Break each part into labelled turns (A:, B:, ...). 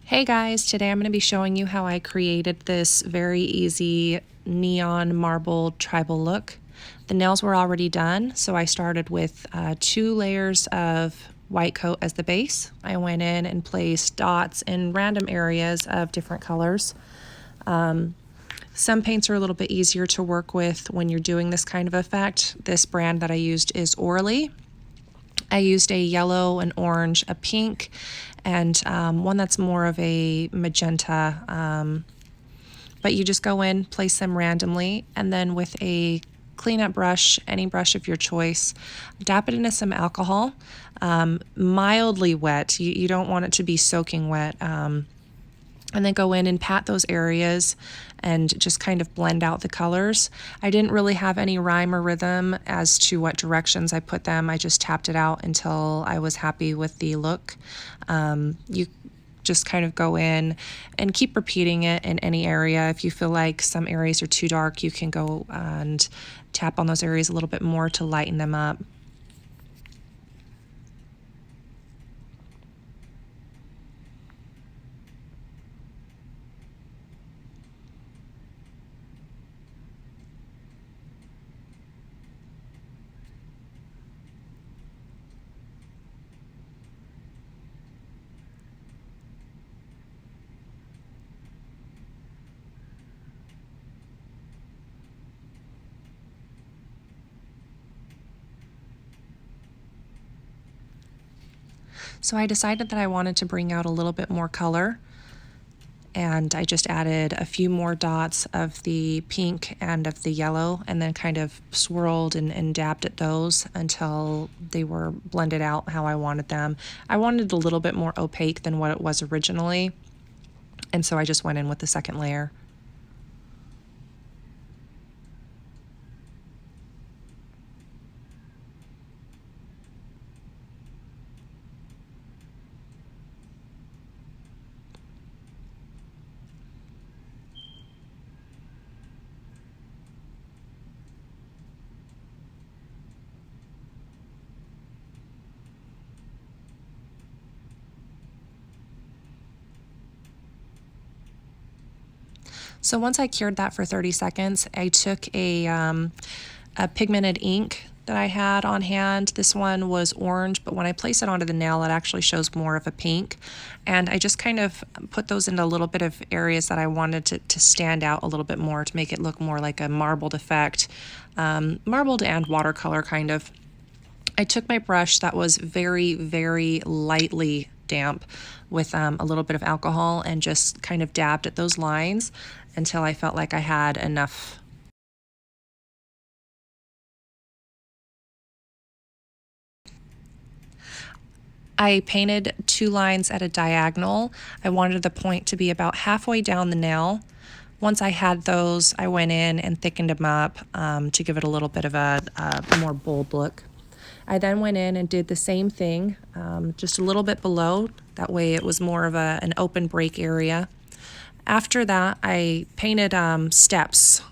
A: Hey guys, today I'm going to be showing you how I created this very easy neon marble tribal look. The nails were already done, so I started with 2 layers of white coat as the base. I went in and placed dots in random areas of different colors. Some paints are a little bit easier to work with when you're doing this kind of effect. This brand that I used is Orly. I used a yellow, an orange, a pink, and one that's more of a magenta. But you just go in, place them randomly, and then with a cleanup brush, any brush of your choice, dap it into some alcohol, mildly wet. You don't want it to be soaking wet. And then go in and pat those areas and just kind of blend out the colors. I didn't really have any rhyme or rhythm as to what directions I put them. I just tapped it out until I was happy with the look. You just kind of go in and keep repeating it in any area. If you feel like some areas are too dark, you can go and tap on those areas a little bit more to lighten them up. So I decided that I wanted to bring out a little bit more color, and I just added a few more dots of the pink and of the yellow, and then kind of swirled and dabbed at those until they were blended out how I wanted them. I wanted a little bit more opaque than what it was originally, and so I just went in with the second layer. So once I cured that for 30 seconds, I took a pigmented ink that I had on hand. This one was orange, but when I place it onto the nail, it actually shows more of a pink. And I just kind of put those into a little bit of areas that I wanted to stand out a little bit more, to make it look more like a marbled effect, marbled and watercolor kind of. I took my brush that was very, very lightly damp with a little bit of alcohol and just kind of dabbed at those lines until I felt like I had enough. I painted 2 lines at a diagonal. I wanted the point to be about halfway down the nail. Once I had those, I went in and thickened them up to give it a little bit of a more bold look. I then went in and did the same thing, just a little bit below. That way it was more of an open break area. After that, I painted steps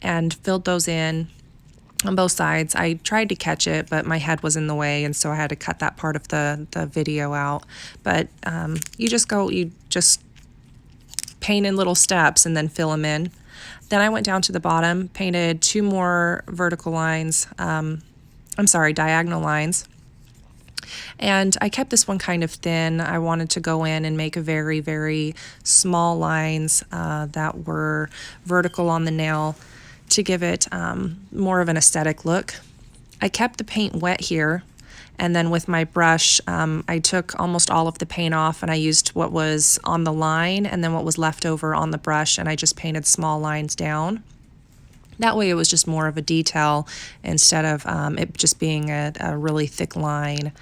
A: and filled those in on both sides. I tried to catch it, but my head was in the way, and so I had to cut that part of the video out. But you just paint in little steps and then fill them in. Then I went down to the bottom, painted 2 more vertical lines, diagonal lines. And I kept this one kind of thin. I wanted to go in and make a very, very small lines that were vertical on the nail to give it more of an aesthetic look. I kept the paint wet here, and then with my brush, I took almost all of the paint off, and I used what was on the line and then what was left over on the brush, and I just painted small lines down. That way it was just more of a detail instead of it just being a really thick line.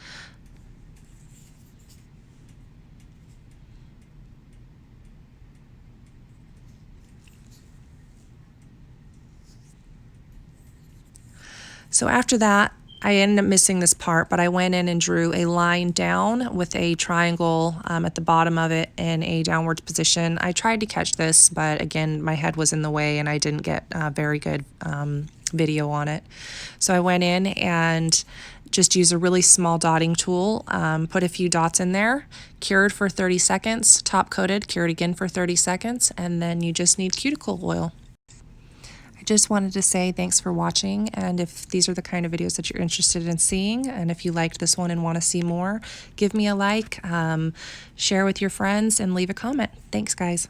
A: So after that, I ended up missing this part, but I went in and drew a line down with a triangle at the bottom of it in a downwards position. I tried to catch this, but again, my head was in the way and I didn't get very good video on it. So I went in and Just use a really small dotting tool, put a few dots in there, cured for 30 seconds, top coated, cured again for 30 seconds, and then you just need cuticle oil. I just wanted to say thanks for watching, and if these are the kind of videos that you're interested in seeing, and if you liked this one and want to see more, give me a like, share with your friends, and leave a comment. Thanks, guys.